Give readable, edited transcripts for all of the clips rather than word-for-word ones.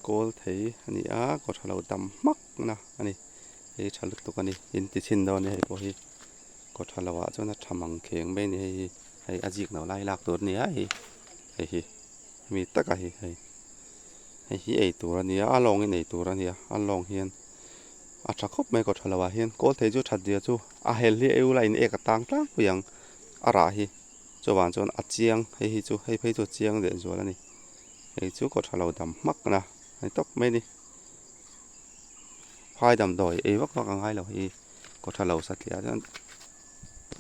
โกลไทยอันนี้ก็ทะเลาดำมักนะอันนี้ไอ้ทะลุตุกันนี่อินติชินดอนนี่ให้พอฮีก็ทะเลาะจนทำมังเข่งไม่นี่ให้อาจิกหนาวไล่ลากตัวนี้ให้มีตะกะให้ไอ้ตัวนี้ลองไอ้ตัวนี้ลองเฮียนชักคบไม่ก็ทะเลาะเฮียนโกลไทยจู่ชัดเดียวจู่เฮลี่เอวไลน์เอกต่างๆผู้ยังอะไรจู่วันจนเจียงให้จู่ให้ไปจู่เจียงเดี๋ยวจู่แล้วนี่ไอ้จู่ก็ทะเลาะดำมักนะไอ้ตบไม่นี่พายดำดอยวักง่ายแล้วก็ทะเลาะสักอย่างนั้น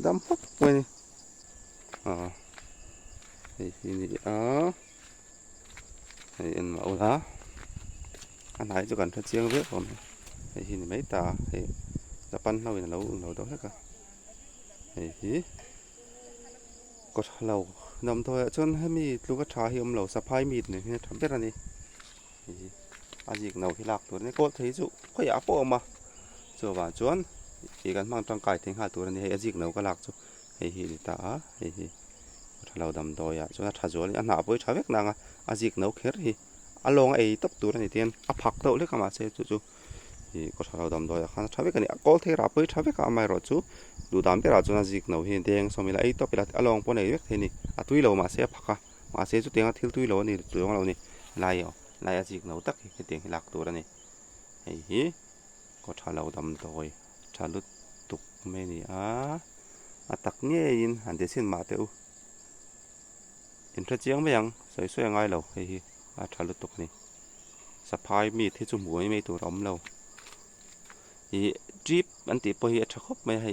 ดำปุ๊บไปนี่ไอ้นี่ไอ้เอ็นมาเอาละอันไหนจะกันถ้าเชียงเรียกผมไอ้นี่ไม่ตาไอ้จะปั้นเราอย่างเราตัวเท่ากันไอ้ก็ทะเลาะดำดอยจนให้มีลูกกระชายหิมเราสะพายมีดเนี่ยทำเป็นอะไรนี่อาจิกหนาวที่หลักตัวนี้ก็thấyจุก็อยากปอมาจู่ว่าจวนอีกันมั่งร่างกายถึงหาตัวนี้ให้อาจิกหนาวก็หลักจุให้ตาให้ถ้าเราดำดอยจวนถ้าจวนอันหนาไปชาวเวียดนามอาจิกหนาวเขยลองตับตัวนี้เตียนผักตัวเล็กมาเสียจู่ก็ถ้าเราดำดอยข้างชาวเวียดนี่ก็ที่รับไปชาวเวียดไม่รอจู่ดูดำไปรอจวนอาจิกหนาวเห็นแดงสมัยละตับไปละลองปนเวียดนี่ตุยเรามาเสียผักมาเสียจุดเตียงทิ้งตุยเรานี่ตัวของเรานี่ลายอาจิกหนาวตักให้เตียงให้หลักตัวนี้ให้ก็ทะเลาะดำดอยทะลุตุกไม่นี่ตักเนี่ยยินหันเดชินมาเตออินทรีเจียงไม่ยังสวยๆง่ายเราให้ทะลุตุกนี่สะพายมีดที่จุ่มหัวไม่ตัวร้อมเราจีบอันติปอยชักคบไม่ให้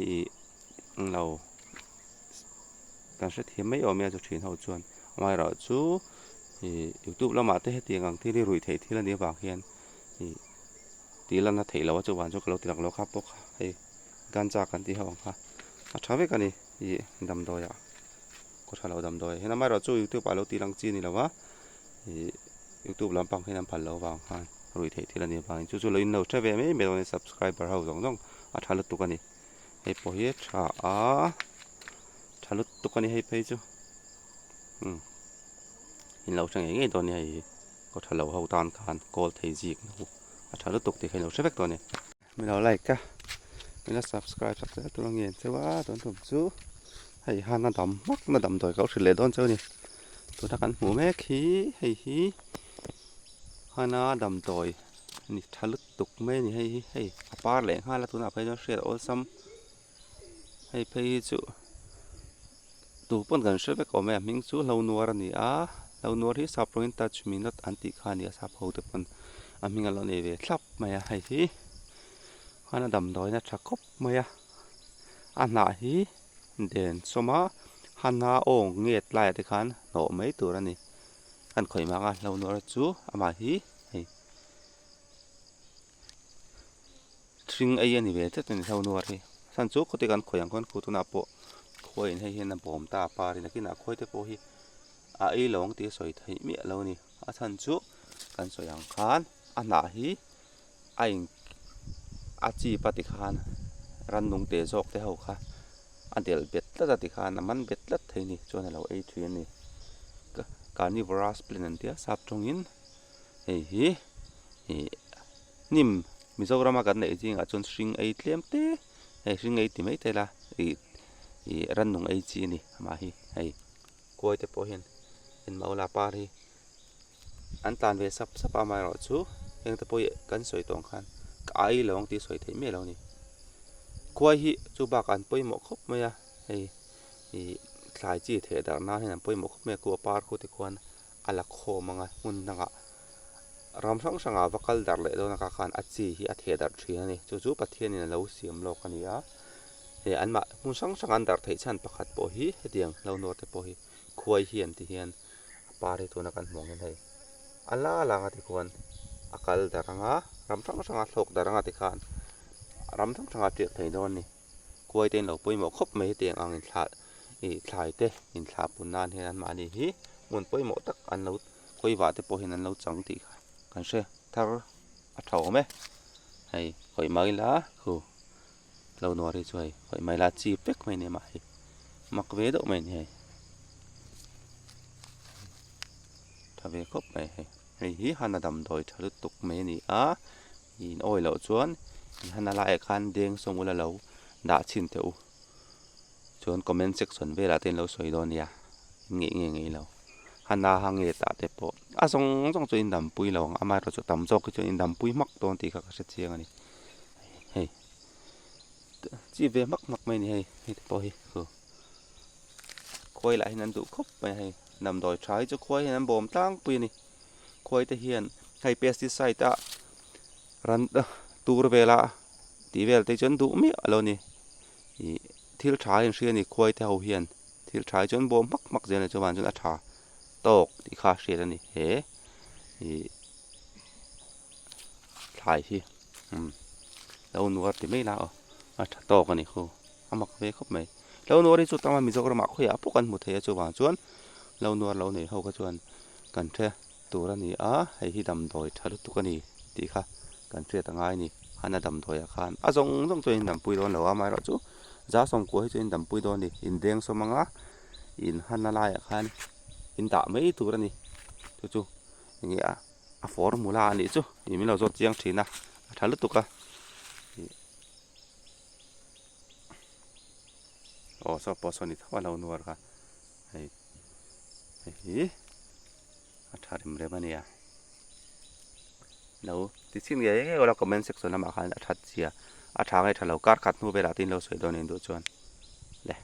เราการเสถียรไม่ออกมาจะถึงเท่าจวนไม่เราจูYouTube เรามาเตะเตียงที่ได้รุ่ยเทที่ละนี้บางเฮียนตีละนาทีแล้วว่าจะวันจะเราตีหลังเราครับพวกให้การจากกันที่ห้องค่ะชาวเวกันนี่ดำดอยก็ถ้าเราดำดอยให้น้ำไม่เราจู YouTube เราตีหลังจีนนี่แล้ววะ YouTube ลำปังให้น้ำพันเราบางค่ะรุ่ยเทที่ละนี้บางจู่ๆเราอินโนใช่ไหมไม่ต้อง subscriber เราต้องทะลุตุกันนี่ให้พอเฮ็ดทะลุตุกันนี่ให้ไปจู่เห็นเราจังไงตัวนี้ก็ทะเลาะเฮาตานกันโกลไทยจิกนะทะเลาะตกที่ให้เราเสพตัวนี้ไม่เราไลค์ก็ไม่เรา subscribe สักตัวเงี้ยเจ้าว่าตัวผมสู้ให้หาหน้าดำมักหน้าดำตัวเขาสิเลดอนเจ้านี่ตัวนักกันหัวแม่ขี้ให้หาหน้าดำตัวนี่ทะลุตกไม่นี่ให้ปาร์แหลงหาแล้วตัวน่ะไปจะเสียออซัมให้ไปจู่ตัวปนกันเสพก็แม่มิงสู้เรานัวรันนี่เรานัวที่สับโรอินตัชมินัดอันติคานีสับเขาแต่ปนมิงเราเนี่ยเวทับมาให้ข้าน่ะดำดอยนะชักคบมาอันไหนเด่นสมาหันหน้าองเงียดลายที่ขันโหนไม่ตัวนี่อันข่อยมาเรานัวจูมาทิ้งไอ้ยันนี่เวทตัวนี้เรานัวที่สันจูก็ติกันข่อยยังคนกูตัวน่ะปะข่อยให้เห็นน้ำบอมตาปารินักกินน่ะข่อยแต่ปะฮีไอ้หลงที่สวยไทยมีเรานี่สันจูกันสวยอย่างขันอันไหนไอ้จีปฏิคานรันนุงเตจอกเตหาค่ะอันเดียลเบ็ดละติคานมันเบ็ดละเทนี่จนเราไอ้ทวีนี่การนิวราสเปลี่ยนเดียสับตรงอินนิ่มมิโซกรามากันเนี่ยจริงจนสิงไอ้เลี้ยมเตสิงไอ้ที่ไม่เตละรันนุงไอ้จีนี่มากล้วยเตปอเห็นมาลาปารีอันตานเวสับมาหรอจูยังเตปอยกันสวยตรงขันไอ้หลงที่สวยที่ไม่เรานี่กล้วยจูบากันปอยหมกคบไหมคลายจีเถดารนาให้นำปอยหมกคบไหมกลัวปาร์กูติควันอัลลักโคมังมุนนังรำช่างสังวักลดาร์เลยโดนการอัดจีอัดเถดารทีนี่จูปัทเทียนี่เราเสียมโลกันนี่อันมามุนสังอันดาร์เทชันประคัดปอยเดียงเราโน้ตปอยกล้วยเฮียนที่เฮียนปาร์ตัวนักการมองกันได้อัลลาหลังติควันอักลดารังรำช่างสังโลกดารังติคานรำช่างสังเจียไทยโดนนี่กล้วยเต็นเราปอยหมกคบไม่เตียงอังอินทาคลายเตอินทาปุ่นนานเฮียนมานี่มุนปอยหมกตักอันเรากล้วยว่าเตปอยเฮียนเราจังติกันเช่ถ้าอัดเท่าไหมให้ข่อยไม่ละเราหน่วยช่วยข่อยไม่ละจีเป็กไม่เนี่ยมามักเวดไม่เนี่ยถ้าเวคบไม่ hi hana dam doi thalu tuk me ni a in oi lo chuan hana la e khan deng song ula lo da chin te u chuan comment section vela ten lo soi don ya nge lo hana hange ta te po a song chu in dam pui lo ama ro chu tam jok chu in dam pui mak ton ti kha ka se chiang ani hei chi ve mak mai ni hei te po hi ko khoi la hinan du khop mai hei nam doi trai chu khoi hinan bom tang pui ni khoi te hian hei pesticide ta ran tur vela ti vel te chon du mi alo ni i thil thai in hrian ni khoi te ho hian thil thai chon bom mak zen chu wan chon a tha tok ti kha hriat ani he i thai hi lo nuar ti mai la a tha tok ani khu amak ve khop mai lo nuar ri chu tama mi jok rama khoya pokan mu the chu wa chuan lo nuar lo nei ho ka chuan kan the tur ani a hei hi dam doi thalu tu kani ti kha kan tre tangai ni hana dam doi a khan a jong chu in dam pui don lo ama ro chu za som ko hi chu in dam pui don ni in deng so manga in hana lai a khan in da mai tur ani chu nge a formula ani chu i mi lo zot chiang thina thalu tu ka so posoni thawa lo nuar ka hei atharim re mania lo ti chin ge ola comment section ma khan athat chia atha ngai thalo kar khat nu bela tin lo soi don in do chuan le